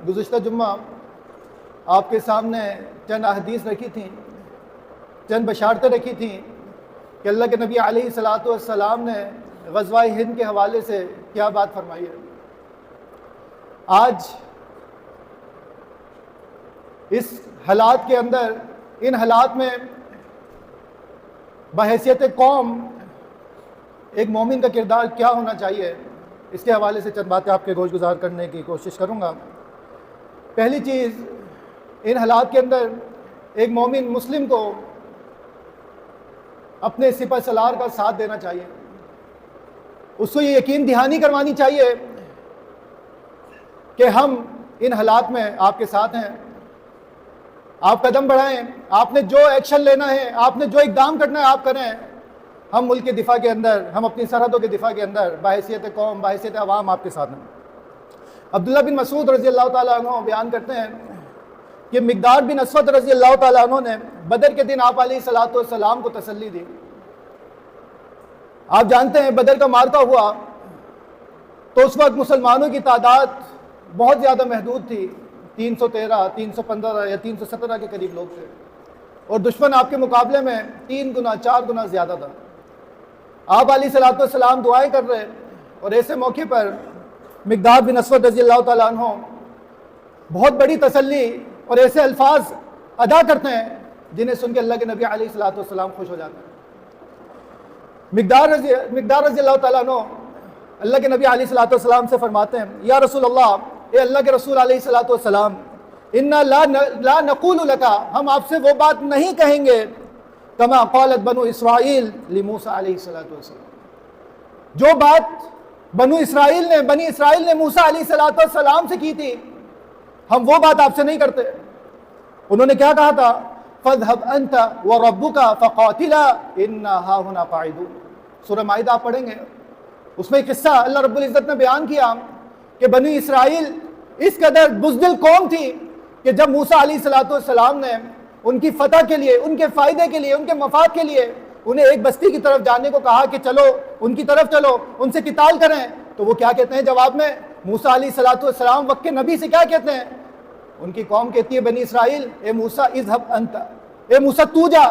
گزشتہ جمعہ آپ کے سامنے چند احادیث رکھی تھیں، چند بشارتیں رکھی تھیں کہ اللہ کے نبی علیہ الصلاۃ والسلام نے غزوہ ہند کے حوالے سے کیا بات فرمائی ہے۔ آج اس حالات کے اندر، ان حالات میں بحیثیت قوم ایک مومن کا کردار کیا ہونا چاہیے، اس کے حوالے سے چند باتیں آپ کے گوش گزار کرنے کی کوشش کروں گا۔ پہلی چیز، ان حالات کے اندر ایک مومن مسلم کو اپنے سپہ سالار کا ساتھ دینا چاہیے، اس کو یہ یقین دہانی کروانی چاہیے کہ ہم ان حالات میں آپ کے ساتھ ہیں، آپ قدم بڑھائیں، آپ نے جو ایکشن لینا ہے، آپ نے جو اقدام کرنا ہے آپ کریں، ہم ملک کے دفاع کے اندر، ہم اپنی سرحدوں کے دفاع کے اندر بحیثیت قوم، بحیثیت عوام آپ کے ساتھ ہیں۔ عبداللہ بن مسعود رضی اللہ تعالیٰ عنہ بیان کرتے ہیں کہ مقدار بن اسود رضی اللہ تعالیٰ عنہ نے بدر کے دن آپ علیہ الصلاۃ والسلام کو تسلی دی۔ آپ جانتے ہیں بدر کا معرکہ ہوا تو اس وقت مسلمانوں کی تعداد بہت زیادہ محدود تھی، 313، 315 یا 317 کے قریب لوگ تھے، اور دشمن آپ کے مقابلے میں 3 گنا 4 گنا زیادہ تھا۔ آپ علیہ الصلاۃ والسلام دعائیں کر رہے، اور ایسے موقع پر مقدار بن اسود رضی اللہ تعالیٰ عنہ بہت بڑی تسلی اور ایسے الفاظ ادا کرتے ہیں جنہیں سن کے اللہ کے نبی علیہ الصلاۃ والسلام خوش ہو جاتے ہیں۔ مقدار رضی اللہ تعالیٰ عنہ اللہ کے نبی علیہ الصلاۃ والسلام سے فرماتے ہیں، یا رسول اللہ، اے اللہ کے رسول علیہ الصلاۃ والسلام، انا لا نقول لک، ہم آپ سے وہ بات نہیں کہیں گے کما قالت بنو اسرائیل لموسیٰ علیہ الصلاۃ والسلام، جو بات بنی اسرائیل نے موسیٰ علیہ الصلاۃ والسلام سے کی تھی، ہم وہ بات آپ سے نہیں کرتے۔ انہوں نے کیا کہا تھا؟ فَاذْهَبْ أَنْتَ وَرَبُّكَ فَقَاتِلَا إِنَّا هَاهُنَا قَاعِدُونَ۔ سورہ مائدہ آپ پڑھیں گے، اس میں ایک قصہ اللہ رب العزت نے بیان کیا کہ بنی اسرائیل اس قدر بزدل قوم تھی کہ جب موسیٰ علیہ الصلاۃ والسلام نے ان کی فتح کے لیے، ان کے فائدے کے لیے، ان کے مفاد کے لیے انہیں ایک بستی کی طرف جانے کو کہا کہ چلو ان کی طرف چلو، ان سے قتال کریں، تو وہ کیا کہتے ہیں جواب میں؟ موسیٰ علیہ الصلاۃ والسلام وقت کے نبی سے کیا کہتے ہیں؟ ان کی قوم کہتی ہے بنی اسرائیل، اے موسیٰ اذهب انت، اے موسیٰ تو جا،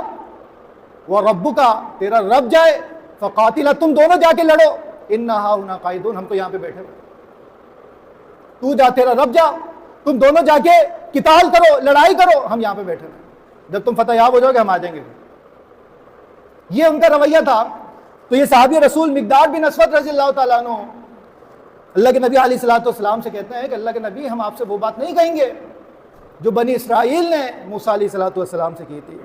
وَرَبُّكَ، تیرا رب جائے، فَقَاتِلَا، تم دونوں جا کے لڑو، اِنَّا هَاهُنَا قَاعِدُونَ، ہم تو یہاں پہ بیٹھے ہوئے، تو جا، تیرا رب جا، تم دونوں جا کے قتال کرو، لڑائی کرو، ہم یہاں پہ بیٹھے ہوئے، جب تم فتح یاب ہو جاؤ گے ہم آ جائیں گے۔ یہ ان کا رویہ تھا۔ تو یہ صحابی رسول مقدار بن اسود رضی اللہ تعالیٰ عنہ اللہ کے نبی علیہ الصلاۃ والسلام سے کہتے ہیں کہ اللہ کے نبی، ہم آپ سے وہ بات نہیں کہیں گے جو بنی اسرائیل نے موسیٰ علیہ الصلاۃ والسلام سے کی تھی،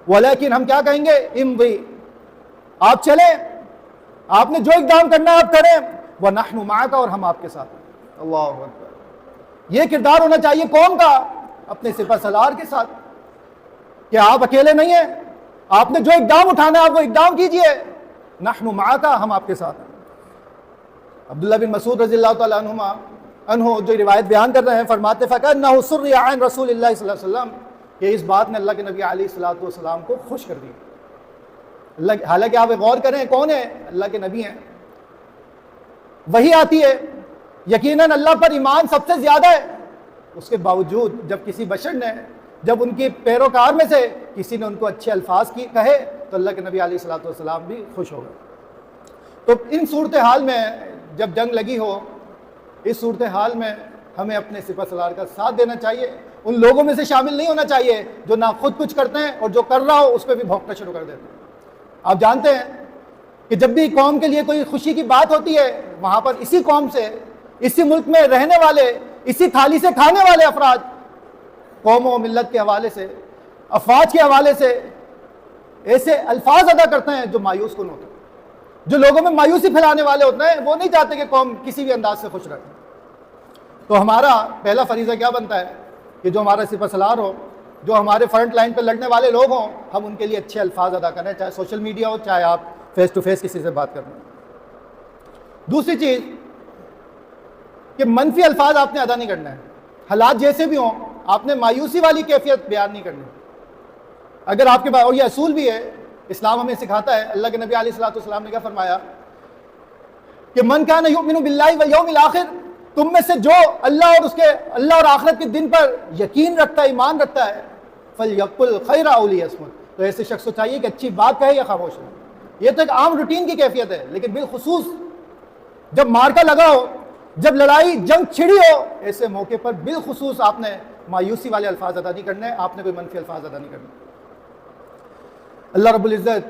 ولیکن ہم کیا کہیں گے؟ امضی، آپ چلیں، آپ نے جو اقدام کرنا ہے آپ کریں، وَنَحْنُ مَعَكَ، اور ہم آپ کے ساتھ ہیں۔ اللہ اکبر۔ یہ کردار ہونا چاہیے قوم کا اپنے سپہ سالار کے ساتھ کہ آپ اکیلے نہیں ہیں، آپ نے جو اقدام اٹھانا ہے آپ وہ اقدام کیجئے، نحن معاک، ہم آپ کے ساتھ ہیں۔ عبداللہ بن مسعود رضی اللہ تعالیٰ عنہ جو روایت بیان کر رہے ہیں، فرماتے فَكَأَنَّهُ سُرِّيَ عَنْ رسول اللہ صلی اللہ علیہ وسلم، کہ اس بات نے اللہ کے نبی علیہ الصلاۃ والسلام کو خوش کر دی۔ حالانکہ آپ غور کریں کون ہے؟ اللہ کے نبی ہیں، وہی آتی ہے، یقیناً اللہ پر ایمان سب سے زیادہ ہے، اس کے باوجود جب کسی بشر نے، جب ان کے پیروکار میں سے کسی نے ان کو اچھے الفاظ کہے تو اللہ کے نبی علیہ الصلاۃ والسلام بھی خوش ہو گئے۔ تو ان صورتحال میں جب جنگ لگی ہو، اس صورتحال میں ہمیں اپنے سپہ سالار کا ساتھ دینا چاہیے، ان لوگوں میں سے شامل نہیں ہونا چاہیے جو نہ خود کچھ کرتے ہیں اور جو کر رہا ہو اس پہ بھی بھونکنا شروع کر دیتے ہیں۔ آپ جانتے ہیں کہ جب بھی قوم کے لیے کوئی خوشی کی بات ہوتی ہے، وہاں پر اسی قوم سے، اسی ملک میں رہنے والے، اسی تھالی سے کھانے والے افراد قوم و ملت کے حوالے سے، افواج کے حوالے سے ایسے الفاظ ادا کرتے ہیں جو مایوس کن ہوتے ہیں، جو لوگوں میں مایوسی پھیلانے والے ہوتے ہیں، وہ نہیں چاہتے کہ قوم کسی بھی انداز سے خوش رہے۔ تو ہمارا پہلا فریضہ کیا بنتا ہے کہ جو ہمارا سپہ سالار ہو، جو ہمارے فرنٹ لائن پہ لڑنے والے لوگ ہوں، ہم ان کے لیے اچھے الفاظ ادا کریں، چاہے سوشل میڈیا ہو، چاہے آپ فیس ٹو فیس کسی سے بات کریں۔ دوسری چیز کہ منفی الفاظ آپ نے ادا نہیں کرنا ہے، حالات جیسے بھی ہوں آپ نے مایوسی والی کیفیت بیان نہیں کرنی۔ اگر آپ کے پاس، اور یہ اصول بھی ہے، اسلام ہمیں سکھاتا ہے، اللہ کے نبی علیہ الصلوۃ والسلام نے کیا فرمایا کہ من کان یؤمن باللہ والیوم الآخر تم میں سے جو اللہ اور آخرت کے دن پر یقین رکھتا ہے، ایمان رکھتا ہے، فَلْيَقُلْ خَيْرًا أَوْ لِيَصْمُتْ، تو ایسے شخص کو چاہیے کہ اچھی بات کہے یا خاموش ہو۔ یہ تو ایک عام روٹین کی کیفیت ہے، لیکن بالخصوص جب مارکا لگا ہو، جب لڑائی جنگ چھڑی ہو، ایسے موقع پر بالخصوص آپ نے مایوسی والے الفاظ ادا نہیں کرنے، آپ نے کوئی منفی الفاظ ادا نہیں کرنے۔ اللہ رب العزت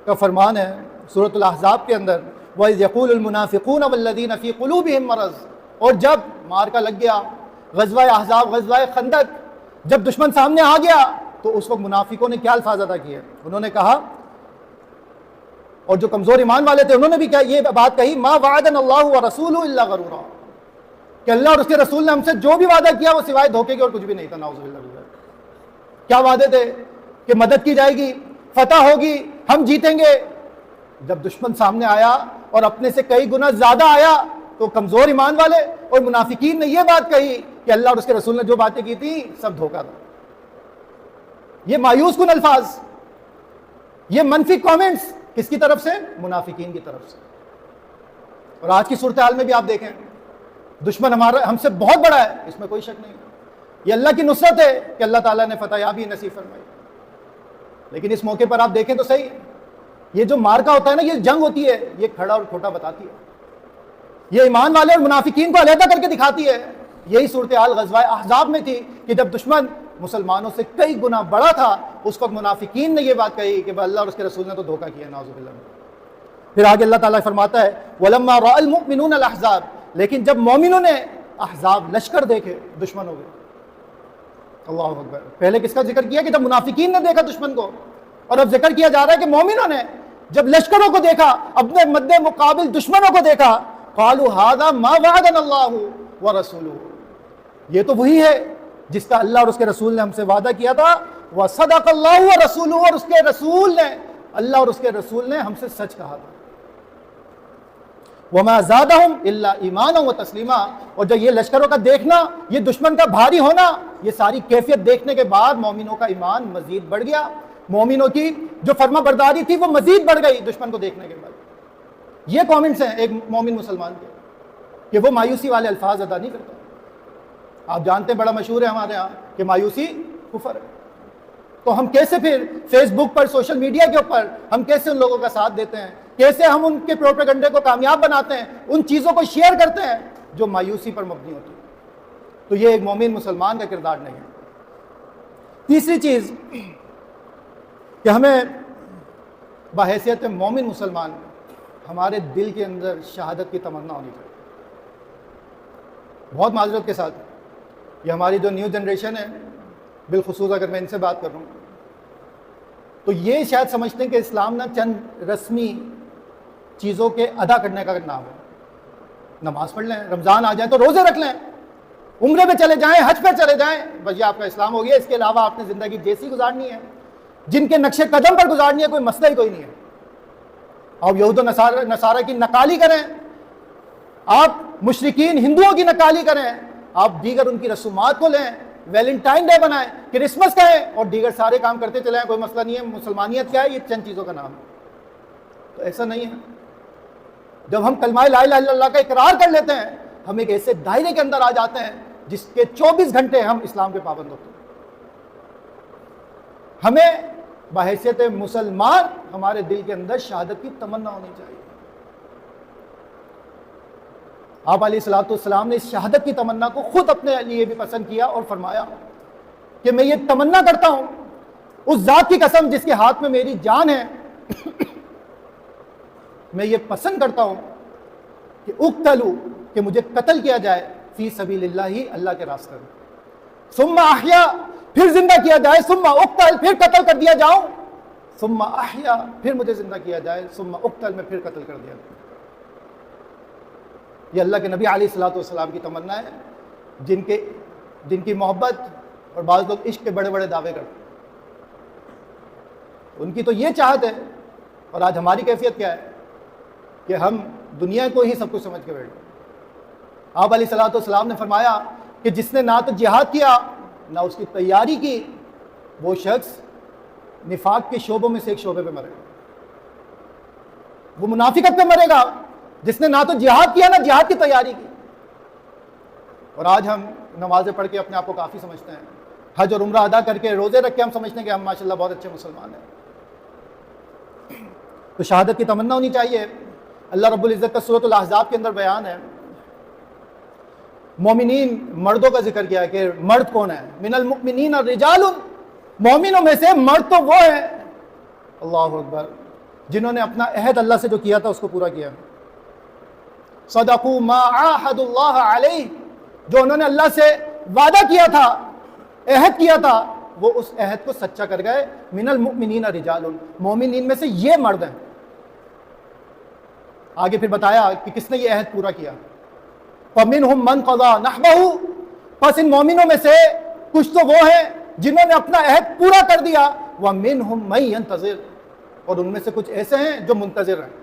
کا فرمان ہے سورۃ الاحزاب کے اندر، وَإِذْ يَقُولُ الْمُنَافِقُونَ وَالَّذِينَ فِي قُلُوبِهِم مَرَضٌ، اور جب مارکا لگ گیا، غزوہ احزاب، غزوہ خندق، جب دشمن سامنے آ گیا تو اس وقت منافقوں نے کیا الفاظ ادا کیے؟ انہوں نے کہا، اور جو کمزور ایمان والے تھے انہوں نے بھی کیا یہ بات کہی، مَا وَعَدَنَا اللَّهُ وَرَسُولُهُ إِلَّا غَرُورًا، کہ اللہ اور اس کے رسول نے ہم سے جو بھی وعدہ کیا وہ سوائے دھوکے کے اور کچھ بھی نہیں تھا۔ نعوذ باللہ۔ کیا وعدے تھے؟ کہ مدد کی جائے گی، فتح ہوگی، ہم جیتیں گے۔ جب دشمن سامنے آیا اور اپنے سے کئی گنا زیادہ آیا تو کمزور ایمان والے اور منافقین نے یہ بات کہی کہ اللہ اور اس کے رسول نے جو باتیں کی تھی سب دھوکہ تھا۔ یہ مایوس کن الفاظ، یہ منفی کامنٹس کس کی طرف سے؟ منافقین کی طرف سے۔ اور آج کی صورتحال میں بھی آپ دیکھیں، دشمن ہم سے بہت بڑا ہے، اس میں کوئی شک نہیں۔ یہ اللہ کی نصرت ہے کہ اللہ تعالیٰ نے فتح یابی نصیب فرمائی، لیکن اس موقع پر آپ دیکھیں تو صحیح، یہ جو مارکا ہوتا ہے نا، یہ جنگ ہوتی ہے، یہ کھڑا اور کھوٹا بتاتی ہے، یہ ایمان والے اور منافقین کو علیحدہ کر کے دکھاتی ہے۔ یہی صورتحال غزوہ احزاب میں تھی کہ جب دشمن مسلمانوں سے کئی گنا بڑا تھا، اس وقت منافقین نے یہ بات کہی کہ اللہ اور اس کے رسول نے تو دھوکہ کیا، نعوذ باللہ۔ پھر آگے اللہ تعالیٰ فرماتا ہے وَلَمَّا رَأَى الْمُؤْمِنُونَ الْأَحْزَابَ، لیکن جب مومنوں نے احزاب لشکر دیکھے دشمنوں کے، اللہ اکبر، پہلے کس کا ذکر کیا کہ جب منافقین نے دیکھا دشمن کو، اور اب ذکر کیا جا رہا ہے کہ مومنوں نے جب لشکروں کو دیکھا، اپنے مد مقابل دشمنوں کو دیکھا، قالوا هذا ما وعدنا اللہ ورسولہ، یہ تو وہی ہے جس کا اللہ اور اس کے رسول نے ہم سے وعدہ کیا تھا، وصدق اللہ ورسولہ، اور اس کے رسول نے، اللہ اور اس کے رسول نے ہم سے سچ کہا تھا۔ وما زادہم الا ایمانا وتسلیما، اور جب یہ لشکروں کا دیکھنا، یہ دشمن کا بھاری ہونا، یہ ساری کیفیت دیکھنے کے بعد مومنوں کا ایمان مزید بڑھ گیا، مومنوں کی جو فرما برداری تھی وہ مزید بڑھ گئی دشمن کو دیکھنے کے بعد۔ یہ کامنٹس ہیں ایک مومن مسلمان کے کہ وہ مایوسی والے الفاظ ادا نہیں کرتا۔ آپ جانتے ہیں بڑا مشہور ہے ہمارے ہاں کہ مایوسی کفر ہے، تو ہم کیسے پھر فیس بک پر، سوشل میڈیا کے اوپر ہم کیسے ان لوگوں کا ساتھ دیتے ہیں، کیسے ہم ان کے پروپیگنڈے کو کامیاب بناتے ہیں، ان چیزوں کو شیئر کرتے ہیں جو مایوسی پر مبنی ہوتی ہے۔ تو یہ ایک مومن مسلمان کا کردار نہیں ہے۔ تیسری چیز کہ ہمیں بحیثیت مومن مسلمان ہمارے دل کے اندر شہادت کی تمنا ہونی چاہیے۔ بہت معذرت کے ساتھ یہ ہماری جو نیو جنریشن ہے، بالخصوص اگر میں ان سے بات کر رہا ہوں، تو یہ شاید سمجھتے ہیں کہ اسلام نہ چند رسمی چیزوں کے ادا کرنے کا نام ہے۔ نماز پڑھ لیں، رمضان آ جائے تو روزے رکھ لیں، عمرے پہ چلے جائیں، حج پہ چلے جائیں، بس یہ آپ کا اسلام ہو گیا۔ اس کے علاوہ آپ نے زندگی جیسی گزارنی ہے، جن کے نقش قدم پر گزارنی ہے، کوئی مسئلہ ہی کوئی نہیں ہے۔ آپ یہود و نصارہ کی نقالی کریں، آپ مشرکین ہندوؤں کی نقالی کریں، آپ دیگر ان کی رسومات کو لیں، ویلنٹائن ڈے بنائیں، کرسمس کہیں، اور دیگر سارے کام کرتے چلیں، کوئی مسئلہ نہیں ہے۔ مسلمانیت کیا ہے؟ یہ چند چیزوں کا نام ہے۔ تو ایسا نہیں ہے۔ جب ہم کلمہ لا الہ الا اللہ کا اقرار کر لیتے ہیں، ہم ایک ایسے دائرے کے اندر آ جاتے ہیں جس کے 24 گھنٹے ہم اسلام کے پابند ہوتے ہیں۔ ہمیں بحیثیت مسلمان ہمارے دل کے اندر شہادت کی تمنا ہونی چاہیے۔ آپ علیہ الصلوۃ والسلام نے اس شہادت کی تمنا کو خود اپنے لیے بھی پسند کیا اور فرمایا کہ میں یہ تمنا کرتا ہوں اس ذات کی قسم جس کے ہاتھ میں میری جان ہے، میں یہ پسند کرتا ہوں کہ اقتلوا، کہ مجھے قتل کیا جائے، فی سبیل اللہ، اللہ کے راستے میں، ثم احیا، پھر زندہ کیا جائے، ثم اقتل، پھر قتل کر دیا جاؤں، ثم احیا، پھر مجھے زندہ کیا جائے، ثم اقتل، میں پھر قتل کر دیا جائے۔ یہ اللہ کے نبی علیہ الصلوۃ والسلام کی تمنا ہے، جن کی محبت، اور بعض لوگ عشق کے بڑے بڑے دعوے کرتے ہیں، ان کی تو یہ چاہت ہے۔ اور آج ہماری کیفیت کیا ہے کہ ہم دنیا کو ہی سب کچھ سمجھ کے بیٹھے۔ آپ علیہ الصلوۃ والسلام نے فرمایا کہ جس نے نہ تو جہاد کیا نہ اس کی تیاری کی، وہ شخص نفاق کے شعبوں میں سے ایک شعبے پہ مرے گا، وہ منافقت پہ مرے گا، جس نے نہ تو جہاد کیا نہ جہاد کی تیاری کی۔ اور آج ہم نمازیں پڑھ کے اپنے آپ کو کافی سمجھتے ہیں، حج اور عمرہ ادا کر کے روزے رکھ کے ہم سمجھتے ہیں کہ ہم ماشاءاللہ بہت اچھے مسلمان ہیں۔ تو شہادت کی تمنا ہونی چاہیے۔ اللہ رب العزت کا سورۃ الاحزاب کے اندر بیان ہے، مومنین مردوں کا ذکر کیا ہے کہ مرد کون ہے، من المؤمنین رجال، مومنوں میں سے مرد تو وہ ہیں، اللہ اکبر، جنہوں نے اپنا عہد اللہ سے جو کیا تھا اس کو پورا کیا، صدقوا ما عاہدوا اللہ علیہ، جو انہوں نے اللہ سے وعدہ کیا تھا، عہد کیا تھا، وہ اس عہد کو سچا کر گئے۔ من المؤمنین رجال، مومنین میں سے یہ مرد ہیں۔ آگے پھر بتایا کہ کس نے یہ عہد پورا کیا، فَمِنْهُمْ مَنْ قَضَى نَحْبَهُ، پس ان مومنوں میں سے کچھ تو وہ ہیں جنہوں نے اپنا عہد پورا کر دیا، وَمِنْهُمْ مَن يَنْتَظِرُ، اور ان میں سے کچھ ایسے ہیں جو منتظر ہیں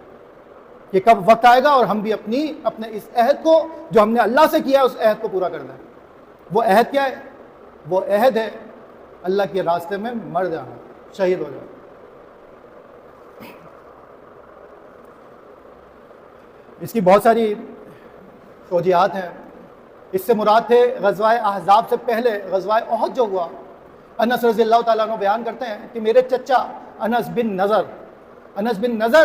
کہ کب وقت آئے گا اور ہم بھی اپنے اس عہد کو جو ہم نے اللہ سے کیا اس عہد کو پورا کر دیں۔ وہ عہد کیا ہے؟ وہ عہد ہے اللہ کے راستے میں مر جانا، شہید ہو جانا۔ اس کی بہت ساری توجیہات ہیں۔ اس سے مراد تھے غزوہ احزاب سے پہلے غزوہ احد جو ہوا۔ انس رضی اللہ تعالیٰ عنہ بیان کرتے ہیں کہ میرے چچا انس بن نضر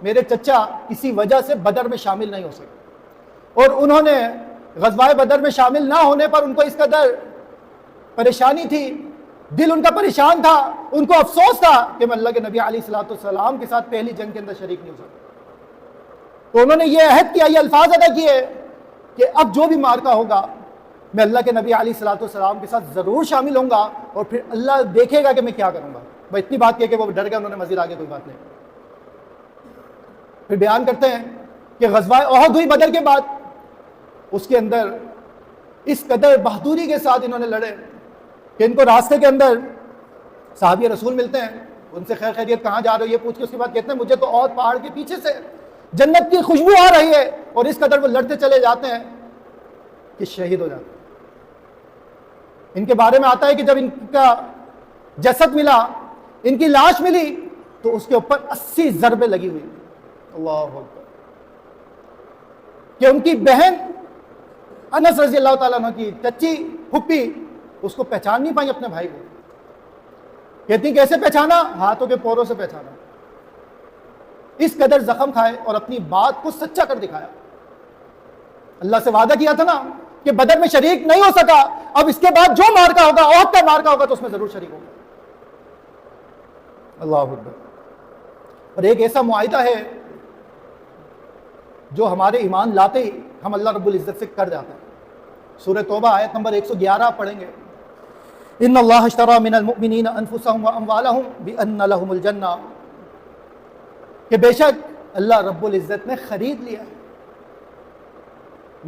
میرے چچا کسی وجہ سے بدر میں شامل نہیں ہو سکے، اور انہوں نے غزوہ بدر میں شامل نہ ہونے پر ان کو اس قدر پریشانی تھی، دل ان کا پریشان تھا، ان کو افسوس تھا کہ میں اللہ کے نبی علیہ الصلوۃ والسلام کے ساتھ پہلی جنگ کے اندر شریک نہیں ہو سکتا۔ تو انہوں نے یہ عہد کیا، یہ الفاظ ادا کیے کہ اب جو بھی معرکہ ہوگا میں اللہ کے نبی علیہ الصلوۃ والسلام کے ساتھ ضرور شامل ہوں گا، اور پھر اللہ دیکھے گا کہ میں کیا کروں گا۔ بس اتنی بات کہہ کے وہ ڈر گئے، انہوں نے مزید آگے کوئی بات نہیں۔ پھر بیان کرتے ہیں کہ غزوہ احد ہوئی بدر کے بعد، اس کے اندر اس قدر بہادری کے ساتھ انہوں نے لڑے کہ ان کو راستے کے اندر صحابی رسول ملتے ہیں، ان سے خیر خیریت کہاں جا رہے ہو یہ پوچھ کے اس کے بعد کہتے ہیں مجھے تو احد پہاڑ کے پیچھے سے جنت کی خوشبو آ رہی ہے، اور اس قدر وہ لڑتے چلے جاتے ہیں کہ شہید ہو جاتے ہیں۔ ان کے بارے میں آتا ہے کہ جب ان کا جسد ملا، ان کی لاش ملی، تو اس کے اوپر 80 ضربیں لگی ہوئی، اللہ اکبر، کہ ان کی بہن انس رضی اللہ تعالیٰ عنہ کی چچی پھپھی اس کو پہچان نہیں پائی اپنے بھائی کو، کہتی کیسے پہچانا؟ ہاتھوں کے پوروں سے پہچانا۔ اس قدر زخم کھائے اور اپنی بات کو سچا کر دکھایا۔ اللہ سے وعدہ کیا تھا نا کہ بدر میں شریک نہیں ہو سکا، اب اس کے بعد جو مارکا ہوگا، احد کا مارکا ہوگا، تو اس میں ضرور شریک ہوگا۔ اللہ اکبر۔ اور ایک ایسا معاہدہ ہے جو ہمارے ایمان لاتے ہی ہم اللہ رب العزت سے کر جاتے ہیں۔ سورہ توبہ آیت نمبر 111 پڑھیں گے، ان اللہ اشتری من المؤمنین انفسهم واموالهم بان لهم الجنہ، کہ بے شک اللہ رب العزت نے خرید لیا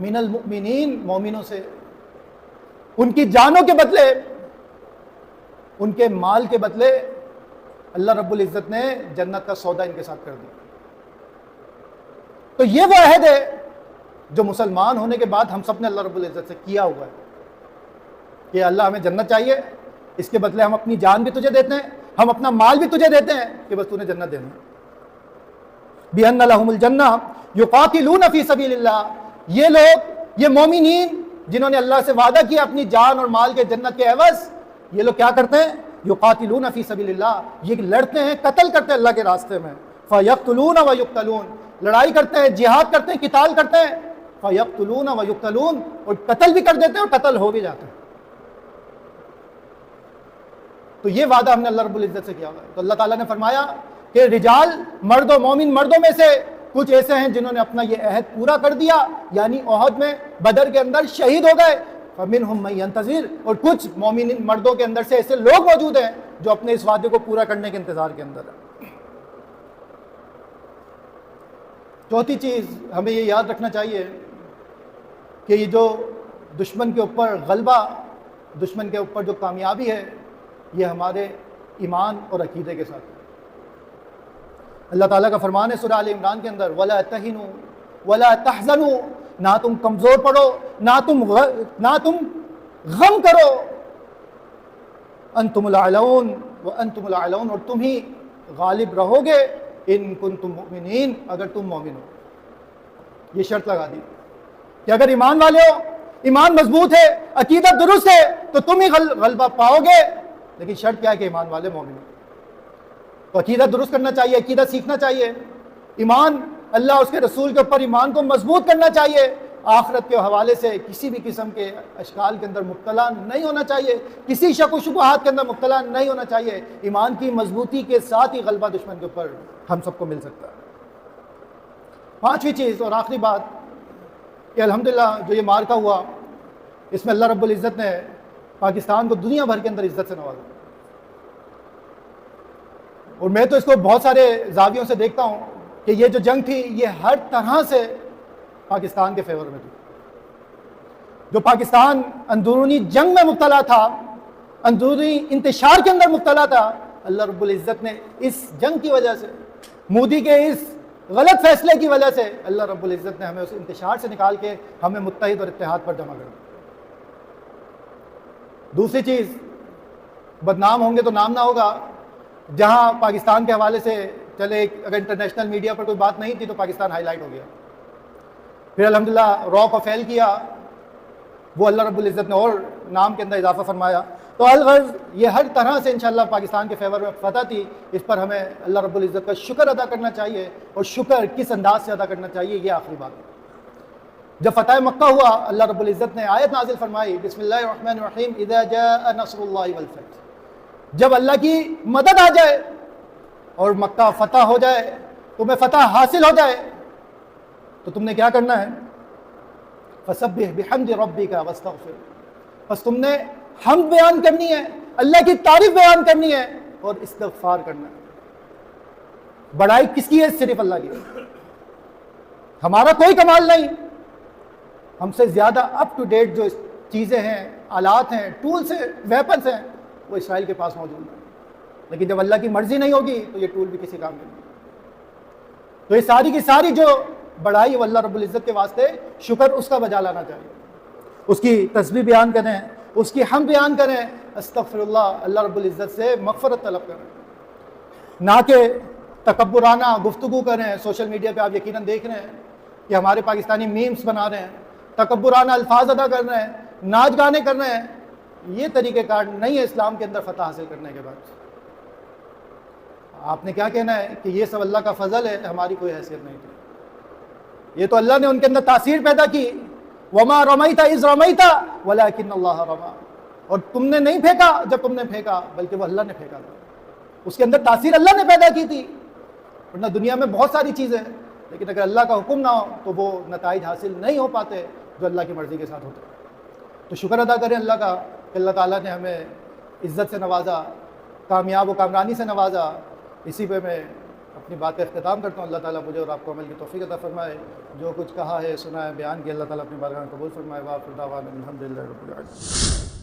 من المؤمنین، مومنوں سے، ان کی جانوں کے بدلے، ان کے مال کے بدلے اللہ رب العزت نے جنت کا سودا ان کے ساتھ کر دیا۔ تو یہ وہ عہد ہے جو مسلمان ہونے کے بعد ہم سب نے اللہ رب العزت سے کیا ہوا ہے کہ اللہ ہمیں جنت چاہیے، اس کے بدلے ہم اپنی جان بھی تجھے دیتے ہیں، ہم اپنا مال بھی تجھے دیتے ہیں کہ بس تو نے جنت دینا۔ بِأَنَّ لَهُمُ الْجَنَّةَ يُقَاتِلُونَ فِي سَبِيلِ اللَّهِ، یہ لوگ، یہ مومنین جنہوں نے اللہ سے وعدہ کیا اپنی جان اور مال کے جنت کے عوض، یہ لوگ کیا کرتے ہیں؟ یقاتلون فی سبیل اللہ، یہ لڑتے ہیں، قتل کرتے ہیں اللہ کے راستے میں، فیقتلون ویقتلون، لڑائی کرتے ہیں، جہاد کرتے ہیں، قتال کرتے ہیں، فیقتلون ویقتلون، اور قتل بھی کر دیتے ہیں اور قتل ہو بھی جاتے ہیں۔ تو یہ وعدہ ہم نے اللہ رب العزت سے کیا ہوا ہے۔ تو اللہ تعالیٰ نے فرمایا کہ رجال، مرد و مومن مردوں میں سے کچھ ایسے ہیں جنہوں نے اپنا یہ عہد پورا کر دیا، یعنی احد میں، بدر کے اندر شہید ہو گئے، فَمِنْهُمْ مَن يَنْتَظِرُ، اور کچھ مومن مردوں کے اندر سے ایسے لوگ موجود ہیں جو اپنے اس وعدے کو پورا کرنے کے انتظار کے اندر ہیں۔ چوتھی چیز ہمیں یہ یاد رکھنا چاہیے کہ یہ جو دشمن کے اوپر غلبہ، دشمن کے اوپر جو کامیابی ہے، یہ ہمارے ایمان اور عقیدے کے ساتھ ہے۔ اللہ تعالیٰ کا فرمان ہے سورہ آل عمران کے اندر، وَلَا تَهِنُوا وَلَا تَحْزَنُوا، نہ تم کمزور پڑو، نہ تم غم کرو، انتم الاعلون وانتم الاعلون، اور تم ہی غالب رہو گے، ان کنتم مؤمنین، اگر تم مومن ہو۔ یہ شرط لگا دی کہ اگر ایمان والے ہو ایمان مضبوط ہے، عقیدت درست ہے تو تم ہی غلبہ پاؤ گے، لیکن شرط کیا ہے کہ ایمان والے مومن ہیں۔ تو عقیدت درست کرنا چاہیے، عقیدت سیکھنا چاہیے، ایمان اللہ اس کے رسول کے اوپر ایمان کو مضبوط کرنا چاہیے، آخرت کے حوالے سے کسی بھی قسم کے اشکال کے اندر مبتلا نہیں ہونا چاہیے، کسی شک و شبہات کے اندر مبتلا نہیں ہونا چاہیے۔ ایمان کی مضبوطی کے ساتھ ہی غلبہ دشمن کے اوپر ہم سب کو مل سکتا ہے۔ پانچویں چیز اور آخری بات کہ الحمدللہ جو یہ معرکہ ہوا اس میں اللہ رب العزت نے پاکستان کو دنیا بھر کے اندر عزت سے نوازا، اور میں تو اس کو بہت سارے زاویوں سے دیکھتا ہوں کہ یہ جو جنگ تھی یہ ہر طرح سے پاکستان کے فیور میں تھی۔ جو پاکستان اندرونی جنگ میں مبتلا تھا، اندرونی انتشار کے اندر مبتلا تھا، اللہ رب العزت نے اس جنگ کی وجہ سے، مودی کے اس غلط فیصلے کی وجہ سے اللہ رب العزت نے ہمیں اس انتشار سے نکال کے ہمیں متحد اور اتحاد پر جمع کر دیا۔ دوسری چیز، بدنام ہوں گے تو نام نہ ہوگا۔ جہاں پاکستان کے حوالے سے چلے اگر انٹرنیشنل میڈیا پر کوئی بات نہیں تھی تو پاکستان ہائی لائٹ ہو گیا، پھر الحمدللہ رو کو فیل کیا، وہ اللہ رب العزت نے اور نام کے اندر اضافہ فرمایا۔ تو الغرض یہ ہر طرح سے انشاءاللہ پاکستان کے فیور میں فتح تھی، اس پر ہمیں اللہ رب العزت کا شکر ادا کرنا چاہیے، اور شکر کس انداز سے ادا کرنا چاہیے یہ آخری بات ہے۔ جب فتح مکہ ہوا اللہ رب العزت نے آیت نازل فرمائی، بسم اللہ الرحمن الرحیم، اذا جاء نصر اللہ والفتح، جب اللہ کی مدد آ جائے اور مکہ فتح ہو جائے، تمہیں فتح حاصل ہو جائے، تو تم نے کیا کرنا ہے؟ فسبح بحمد ربک واستغفر، بس تم نے حمد بیان کرنی ہے، اللہ کی تعریف بیان کرنی ہے اور استغفار کرنا ہے۔ بڑائی کس کی ہے؟ صرف اللہ کی، ہمارا کوئی کمال نہیں۔ ہم سے زیادہ اپ ٹو ڈیٹ جو چیزیں ہیں، آلات ہیں، ٹولز ہیں، ویپنز ہیں، وہ اسرائیل کے پاس موجود ہیں، لیکن جب اللہ کی مرضی نہیں ہوگی تو یہ ٹول بھی کسی کام کے نہیں۔ تو یہ ساری کی ساری جو بڑائی وہ اللہ رب العزت کے واسطے شکر اس کا بجا لانا چاہیے، اس کی تسبیح بیان کریں، اس کی حمد بیان کریں، استغفر اللہ رب العزت سے مغفرت طلب کریں، نہ کہ تکبرانہ گفتگو کریں۔ سوشل میڈیا پہ آپ یقیناً دیکھ رہے ہیں کہ ہمارے پاکستانی میمز بنا رہے ہیں، تکبرانہ الفاظ ادا کر رہے ہیں، ناچ گانے کر رہے ہیں۔ یہ طریقہ کار نہیں ہے اسلام کے اندر فتح حاصل کرنے کے بعد۔ آپ نے کیا کہنا ہے کہ یہ سب اللہ کا فضل ہے، ہماری کوئی حیثیت نہیں تھی، یہ تو اللہ نے ان کے اندر تاثیر پیدا کی۔ وما رمیت اذ رمیت ولکن اللہ رمی، اور تم نے نہیں پھینکا جب تم نے پھینکا، بلکہ وہ اللہ نے پھینکا تھا، اس کے اندر تاثیر اللہ نے پیدا کی تھی۔ ورنہ دنیا میں بہت ساری چیزیں ہیں، لیکن اگر اللہ کا حکم نہ ہو تو وہ نتائج حاصل نہیں ہو پاتے جو اللہ کی مرضی کے ساتھ ہوتے۔ تو شکر ادا کریں اللہ کا کہ اللہ تعالیٰ نے ہمیں عزت سے نوازا، کامیاب و کامرانی سے نوازا۔ اسی پہ میں اپنی بات کا اختتام کرتا ہوں۔ اللہ تعالیٰ مجھے اور آپ کو عمل کی توفیق عطا فرمائے، جو کچھ کہا ہے، سنا ہے، بیان کیا، اللہ تعالیٰ اپنی بارگاہ میں قبول فرمائے۔ وآخر دعوانا الحمدللہ رب العالمین۔